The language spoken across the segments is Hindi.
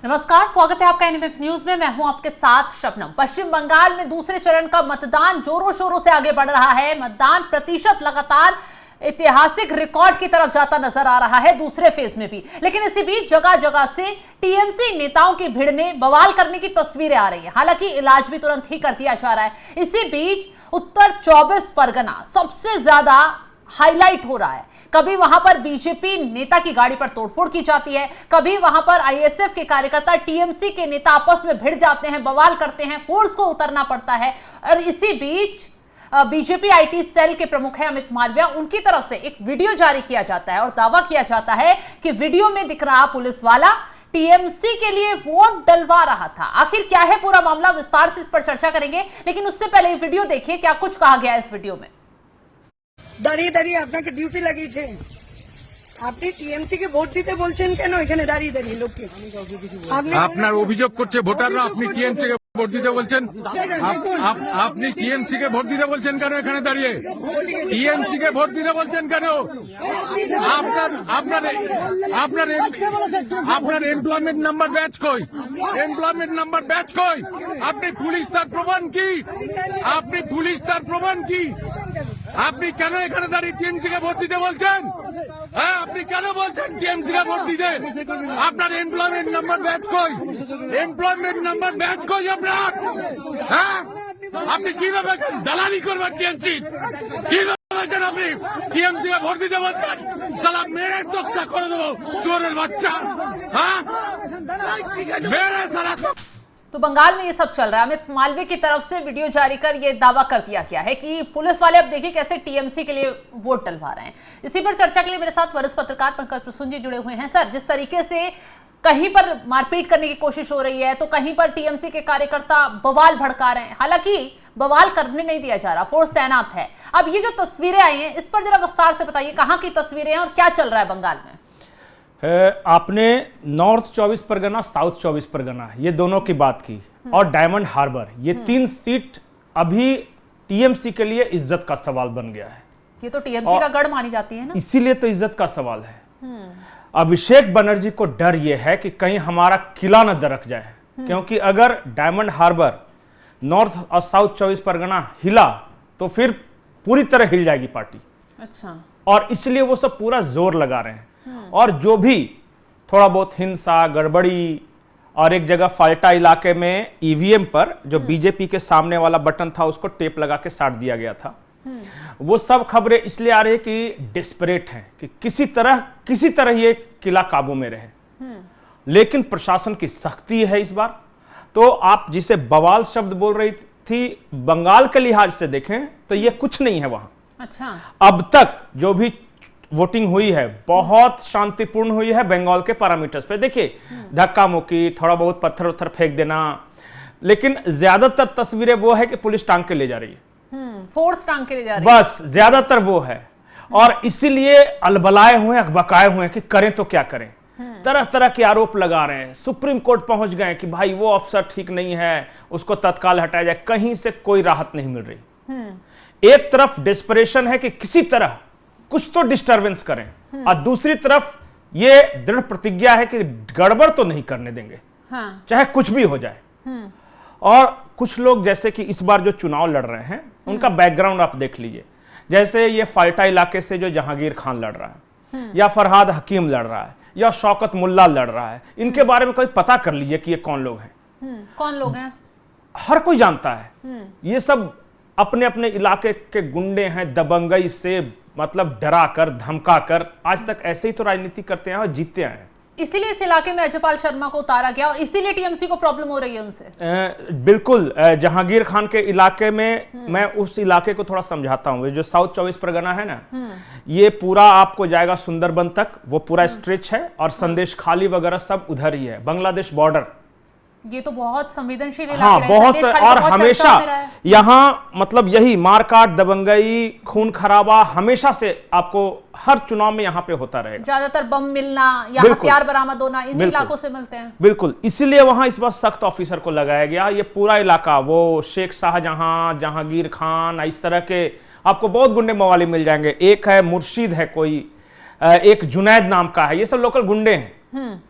नमस्कार, स्वागत है आपका एनएमएफ न्यूज में। मैं हूं आपके साथ शबनम। पश्चिम बंगाल में दूसरे चरण का मतदान जोरों शोरों से आगे बढ़ रहा है। मतदान प्रतिशत लगातार ऐतिहासिक रिकॉर्ड की तरफ जाता नजर आ रहा है दूसरे फेज में भी। लेकिन इसी बीच जगह जगह से टीएमसी नेताओं की भीड़ ने बवाल करने की तस्वीरें आ रही है। हालांकि इलाज भी तुरंत ही कर दिया जा रहा है। इसी बीच उत्तर 24 परगना सबसे ज्यादा हाईलाइट हो रहा है। कभी वहां पर बीजेपी नेता की गाड़ी पर तोड़फोड़ की जाती है, कभी वहां पर आईएसएफ के कार्यकर्ता टीएमसी के नेता आपस में भिड़ जाते हैं, बवाल करते हैं, फोर्स को उतरना पड़ता है। और इसी बीच बीजेपी आईटी सेल के प्रमुख हैं अमित मालविया, उनकी तरफ से एक वीडियो जारी किया जाता है और दावा किया जाता है कि वीडियो में दिख रहा पुलिस वाला टीएमसी के लिए वोट डलवा रहा था। आखिर क्या है पूरा मामला, विस्तार से इस पर चर्चा करेंगे। लेकिन उससे पहले वीडियो देखिए, क्या कुछ कहा गया है इस वीडियो में। দাঁড়িয়ে দাঁড়িয়ে আপনাকে ডিউটি লাগিয়েছে, আপনি টিএমসি কে ভোট দিতে বলছেন কেন? এখানে দাঁড়িয়ে দাঁড়িয়ে লোককে আপনার অভিযোগ করছে ভোটাররা, আপনি টিএমসি কে ভোট দিতে বলছেন। আপনি টিএমসি কে ভোট দিতে বলছেন কেন? এখানে দাঁড়িয়ে টিএমসি কে ভোট দিতে বলছেন কেন? আপনার এমপ্লয়মেন্ট নাম্বার ব্যাচ কই? এমপ্লয়মেন্ট নাম্বার ব্যাচ কই? আপনি পুলিশ, তার প্রমাণ কি? আপনি পুলিশ, তার প্রমাণ কি? আপনি কেন এখানে দাঁড়িয়ে টিএমসি কে ভোট দিতে বলছেন? হ্যাঁ, আপনি কেন বলছেন টিএমসি কে ভোট দিতে? আপনার এমপ্লয়মেন্ট নাম্বার ব্যাচ কই? এমপ্লয়মেন্ট নাম্বার ব্যাচ কই আপনার? হ্যাঁ, আপনি কিভাবে দালালি করবেন টিএমসি? কিভাবে আপনি টিএমসি কে ভোট দিতে বলছেন? সালা মেরে তোক্তা করে দেবো, চোরের বাচ্চা। হ্যাঁ, মেরে সালা। तो बंगाल में ये सब चल रहा है। अमित मालवीय की तरफ से वीडियो जारी कर ये दावा कर दिया गया है कि पुलिस वाले अब देखिए कैसे टीएमसी के लिए वोट डलवा रहे हैं। इसी पर चर्चा के लिए मेरे साथ वरिष्ठ पत्रकार पंकज प्रसून जी जुड़े हुए हैं। सर, जिस तरीके से कहीं पर मारपीट करने की कोशिश हो रही है तो कहीं पर टीएमसी के कार्यकर्ता बवाल भड़का रहे हैं। हालांकि बवाल करने नहीं दिया जा रहा, फोर्स तैनात है। अब ये जो तस्वीरें आई हैं, इस पर जरा विस्तार से बताइए, कहाँ की तस्वीरें हैं और क्या चल रहा है बंगाल में? आपने नॉर्थ 24 परगना, साउथ 24 परगना, ये दोनों की बात की, और डायमंड हार्बर, ये 3 सीट अभी टीएमसी के लिए इज्जत का सवाल बन गया है। ये तो टीएमसी का गढ़ मानी जाती है ना, इसीलिए तो इज्जत का सवाल है। अभिषेक बनर्जी को डर यह है कि कहीं हमारा किला न दरक जाए, क्योंकि अगर डायमंड हार्बर, नॉर्थ और साउथ 24 परगना हिला तो फिर पूरी तरह हिल जाएगी पार्टी। अच्छा। और इसलिए वो सब पूरा जोर लगा रहे हैं। और जो भी थोड़ा बहुत हिंसा, गड़बड़ी, और एक जगह फाल्टा इलाके में ईवीएम पर जो बीजेपी के सामने वाला बटन था उसको टेप लगा के साट दिया गया था, वो सब खबरें इसलिए आ रही है कि डेस्परेट हैं कि किसी तरह ये किला काबू में रहे। लेकिन प्रशासन की सख्ती है इस बार। तो आप जिसे बवाल शब्द बोल रही थी, बंगाल के लिहाज से देखें तो ये कुछ नहीं है वहां। अच्छा। अब तक जो भी वोटिंग हुई है बहुत शांतिपूर्ण हुई है बंगाल के पैरामीटर्स पे। देखिए, धक्का मुक्की, थोड़ा बहुत पत्थर उत्थर फेंक देना, लेकिन ज्यादातर तस्वीरें वो है कि पुलिस टांग के ले जा रही है, फोर्स टांग के ले जा रही है, बस ज्यादातर वो है। और इसीलिए अलबलाए हुए, अकबकाए हुए हैं कि करें तो क्या करें। तरह तरह के आरोप लगा रहे हैं, सुप्रीम कोर्ट पहुंच गए कि भाई वो अफसर ठीक नहीं है, उसको तत्काल हटाया जाए। कहीं से कोई राहत नहीं मिल रही। एक तरफ डेस्परेशन है कि किसी तरह कुछ तो डिस्टरबेंस करें, और दूसरी तरफ ये दृढ़ प्रतिज्ञा है कि गड़बड़ तो नहीं करने देंगे, चाहे कुछ भी हो जाए। और कुछ लोग जैसे कि इस बार जो चुनाव लड़ रहे हैं उनका बैकग्राउंड आप देख लीजिए। जैसे ये फाल्टा इलाके से जो जहांगीर खान लड़ रहा है, या फरहाद हकीम लड़ रहा है, या शौकत मुल्ला लड़ रहा है, इनके बारे में कोई पता कर लीजिए कि ये कौन लोग हैं। कौन लोग हैं? हर कोई जानता है। ये सब अपने अपने इलाके के गुंडे हैं, दबंगई से मतलब डरा कर, धमका कर, आज तक ऐसे ही तो राजनीति करते हैं और जीतते आए हैं। इसीलिए इस इलाके में अजयपाल शर्मा को उतारा गया और इसीलिए टीएमसी को प्रॉब्लम हो रही है उनसे। बिल्कुल। जहांगीर खान के इलाके में, मैं उस इलाके को थोड़ा समझाता हूँ। जो साउथ 24 परगना है ना, ये पूरा आपको जाएगा सुंदरबन तक, वो पूरा स्ट्रेच है, और संदेश खाली वगैरह सब उधर ही है, बांग्लादेश बॉर्डर। ये तो बहुत संवेदनशील इलाके हाँ, बहुत और बहुत हमेशा यहाँ मतलब यही मारकाट, दबंगई, खून खराबा हमेशा से आपको हर चुनाव में यहाँ पे होता रहेगा। ज्यादातर बम मिलना या हथियार बरामद होना इन इलाकों से मिलते हैं। बिल्कुल, इसीलिए वहां इस बार सख्त ऑफिसर को लगाया गया। ये पूरा इलाका, वो शेख शाहजहां, जहांगीर खान, इस तरह के आपको बहुत गुंडे मवाली मिल जाएंगे। एक है मुर्शिद है कोई, एक जुनैद नाम का है, ये सब लोकल गुंडे हैं।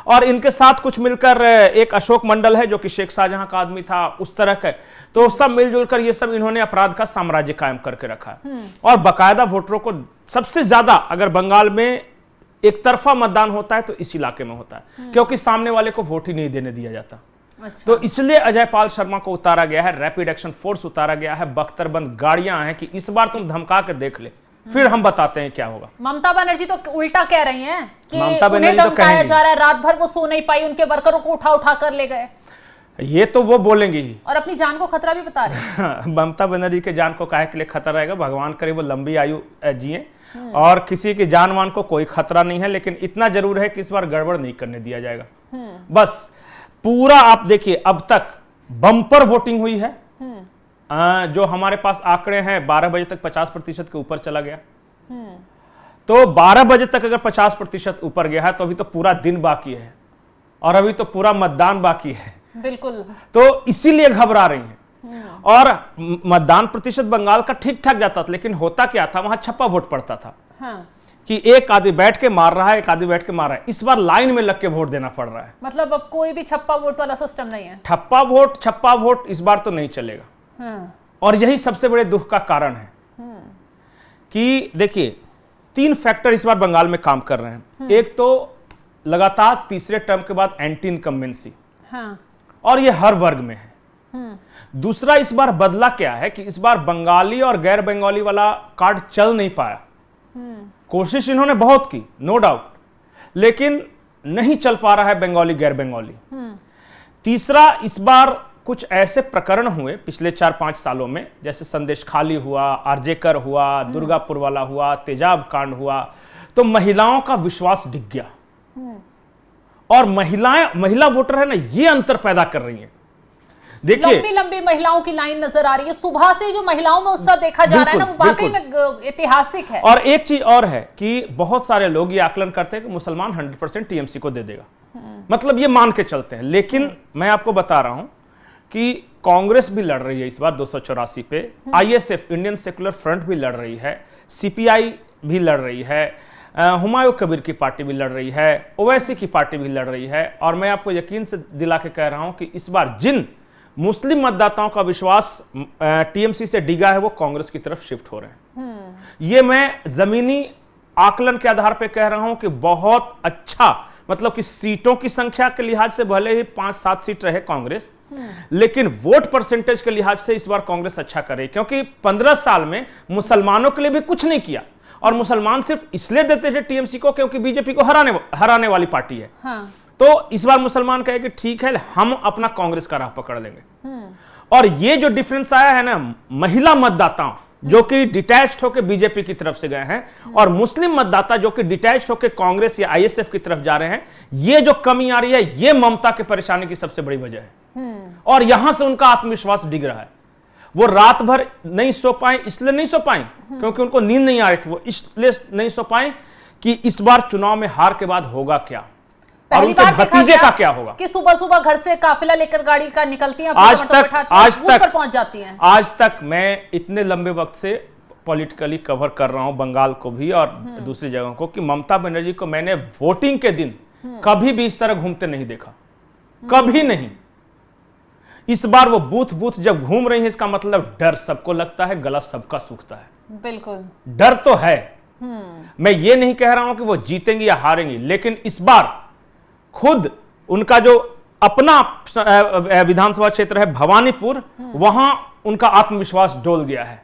और इनके साथ कुछ मिलकर एक अशोक मंडल है जो कि शेख शाहजहां का आदमी था, उस तरह का, तो सब मिलजुल कर ये सब इन्होंने अपराध का साम्राज्य कायम करके रखा है। और बाकायदा वोटरों को सबसे ज्यादा अगर बंगाल में एक तरफा मतदान होता है तो इस इलाके में होता है, क्योंकि सामने वाले को वोट ही नहीं देने दिया जाता। अच्छा। तो इसलिए अजय पाल शर्मा को उतारा गया है, रैपिड एक्शन फोर्स उतारा गया है, बख्तरबंद गाड़ियां हैं कि इस बार तुम धमका के देख ले, फिर हम बताते हैं क्या होगा। ममता बनर्जी तो उल्टा कह रही हैं कि ममता उन्हें बनर्जी तो धमकाया कहेंगी। जा रहा है, रात भर वो सो नहीं पाई, उनके वर्करों को उठा उठा कर ले गए, ये तो वो बोलेंगे ही। और अपनी जान को खतरा भी बता रहे हैं। ममता बनर्जी के जान को काहे के लिए खतरा रहेगा, भगवान करे वो लंबी आयु जिए, और किसी की जान मान को कोई खतरा नहीं है, लेकिन इतना जरूर है कि इस बार गड़बड़ नहीं करने दिया जाएगा। बस पूरा आप देखिए, अब तक बम्पर वोटिंग हुई है। जो हमारे पास आंकड़े हैं 12 बजे तक 50% के ऊपर चला गया। तो 12 बजे तक अगर 50% ऊपर गया है तो अभी तो पूरा दिन बाकी है, और अभी तो पूरा मतदान बाकी है। बिल्कुल। तो इसीलिए घबरा रही हैं। और मतदान प्रतिशत बंगाल का ठीक ठाक जाता था, लेकिन होता क्या था, वहां छप्पा वोट पड़ता था। हाँ। कि एक आदमी बैठ के मार रहा है, एक आदमी बैठ के मार रहा है। इस बार लाइन में लग के वोट देना पड़ रहा है। मतलब अब कोई भी छप्पा वोट वाला सिस्टम नहीं है। छप्पा वोट इस बार तो नहीं चलेगा। हाँ। और यही सबसे बड़े दुख का कारण है कि देखिए 3 फैक्टर इस बार बंगाल में काम कर रहे हैं। एक तो लगातार तीसरे टर्म के बाद एंटी इनकम्बेंसी, हाँ। और ये हर वर्ग में है। दूसरा, इस बार बदला क्या है कि इस बार बंगाली और गैर बंगाली वाला कार्ड चल नहीं पाया। कोशिश इन्होंने बहुत की, नो डाउट, लेकिन नहीं चल पा रहा है बंगाली गैर बंगाली। तीसरा, इस बार कुछ ऐसे प्रकरण हुए पिछले 4-5 सालों में, जैसे संदेश खाली हुआ, आरजेकर हुआ, दुर्गापुर वाला हुआ, तेजाब कांड हुआ, तो महिलाओं का विश्वास डिग गया। और महिला वोटर है ना, ये अंतर पैदा कर रही है। देखिए, लंबी लंबी महिलाओं की लाइन नजर आ रही है। सुबह से जो महिलाओं में उत्साह देखा जा रहा है ना, वो वाकई में ऐतिहासिक है। और एक चीज और है कि बहुत सारे लोग ये आकलन करते हैं कि मुसलमान 100% टीएमसी को दे देगा, मतलब ये मान के चलते हैं। लेकिन मैं आपको बता रहा हूं कि कांग्रेस भी लड़ रही है इस बार 284 पे, आईएसएफ इंडियन सेकुलर फ्रंट भी लड़ रही है, सीपीआई भी लड़ रही है, हुमायूं कबीर की पार्टी भी लड़ रही है, ओवैसी की पार्टी भी लड़ रही है। और मैं आपको यकीन से दिला के कह रहा हूं कि इस बार जिन मुस्लिम मतदाताओं का विश्वास टीएमसी से डिगा है, वो कांग्रेस की तरफ शिफ्ट हो रहे हैं। ये मैं जमीनी आकलन के आधार पर कह रहा हूं कि बहुत अच्छा, मतलब कि सीटों की संख्या के लिहाज से भले ही 5-7 सीट रहे कांग्रेस, लेकिन वोट परसेंटेज के लिहाज से इस बार कांग्रेस अच्छा करे, क्योंकि 15 साल में मुसलमानों के लिए भी कुछ नहीं किया। और मुसलमान सिर्फ इसलिए देते थे टीएमसी को क्योंकि बीजेपी को हराने वाली पार्टी है। हाँ। तो इस बार मुसलमान कहे कि ठीक है, हम अपना कांग्रेस का राह पकड़ लेंगे। और ये जो डिफरेंस आया है ना, महिला मतदाताओं जो कि डिटैच्ड होकर बीजेपी की तरफ से गए हैं, और मुस्लिम मतदाता जो कि डिटैच्ड होकर कांग्रेस या आईएसएफ की तरफ जा रहे हैं, ये जो कमी आ रही है, ये ममता के परेशानी की सबसे बड़ी वजह है। और यहां से उनका आत्मविश्वास डिग रहा है। वो रात भर नहीं सो पाए, इसलिए नहीं सो पाए क्योंकि उनको नींद नहीं आ रही थी। वो इसलिए नहीं सो पाए कि इस बार चुनाव में हार के बाद होगा क्या, और उनके भतीजे का क्या होगा। कि सुबह सुबह घर से काफिला लेकर गाड़ी का निकलती हैं, आज तक पहुंच जाती हैं। आज तक मैं इतने लंबे वक्त से पॉलिटिकली कवर कर रहा हूं बंगाल को भी और दूसरी जगहों को, कि ममता बनर्जी को मैंने वोटिंग के दिन कभी भी इस तरह घूमते नहीं देखा, कभी नहीं। इस बार वो बूथ जब घूम रही है, इसका मतलब डर सबको लगता है, गला सबका सूखता है। बिल्कुल, डर तो है। मैं ये नहीं कह रहा हूं कि वो जीतेंगी या हारेंगी, लेकिन इस बार खुद उनका जो अपना विधानसभा क्षेत्र है भवानीपुर, वहां उनका आत्मविश्वास डोल गया है।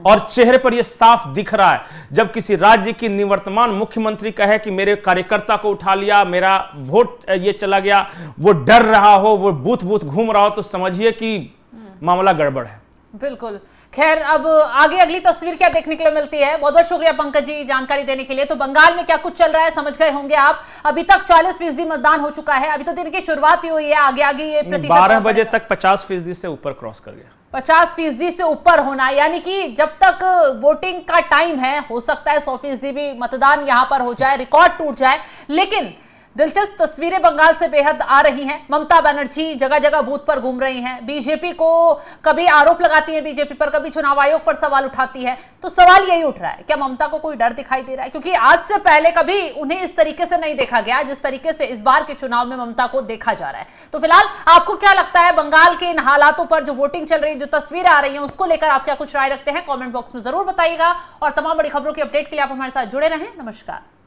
और चेहरे पर यह साफ दिख रहा है, जब किसी राज्य की निवर्तमान मुख्यमंत्री कहे कि मेरे कार्यकर्ता को उठा लिया, मेरा वोट ये चला गया, वो डर रहा हो, वो बूथ घूम रहा हो, तो समझिए कि मामला गड़बड़ है। बिल्कुल। खैर, अब आगे अगली तस्वीर क्या देखने के लिए मिलती है। बहुत बहुत शुक्रिया पंकज जी जानकारी देने के लिए। तो बंगाल में क्या कुछ चल रहा है समझ गए होंगे आप। अभी तक 40% मतदान हो चुका है, अभी तो दिन की शुरुआत ही हुई है, आगे ये प्रतिशत 12 बजे तक 50% से ऊपर क्रॉस कर गया। 50% से ऊपर होना, यानी कि जब तक वोटिंग का टाइम है, हो सकता है 100% भी मतदान यहां पर हो जाए, रिकॉर्ड टूट जाए। लेकिन दिलचस्प तस्वीरें बंगाल से बेहद आ रही हैं। ममता बनर्जी जगह जगह बूथ पर घूम रही हैं। बीजेपी को कभी आरोप लगाती है बीजेपी पर, कभी चुनाव आयोग पर सवाल उठाती है। तो सवाल यही उठ रहा है, क्या ममता को कोई डर दिखाई दे रहा है? क्योंकि आज से पहले कभी उन्हें इस तरीके से नहीं देखा गया जिस तरीके से इस बार के चुनाव में ममता को देखा जा रहा है। तो फिलहाल आपको क्या लगता है बंगाल के इन हालातों पर, जो वोटिंग चल रही है, जो तस्वीरें आ रही हैं, उसको लेकर आप क्या कुछ राय रखते हैं? कमेंट बॉक्स में जरूर बताइएगा और तमाम बड़ी खबरों की अपडेट के लिए आप हमारे साथ जुड़े रहें। नमस्कार।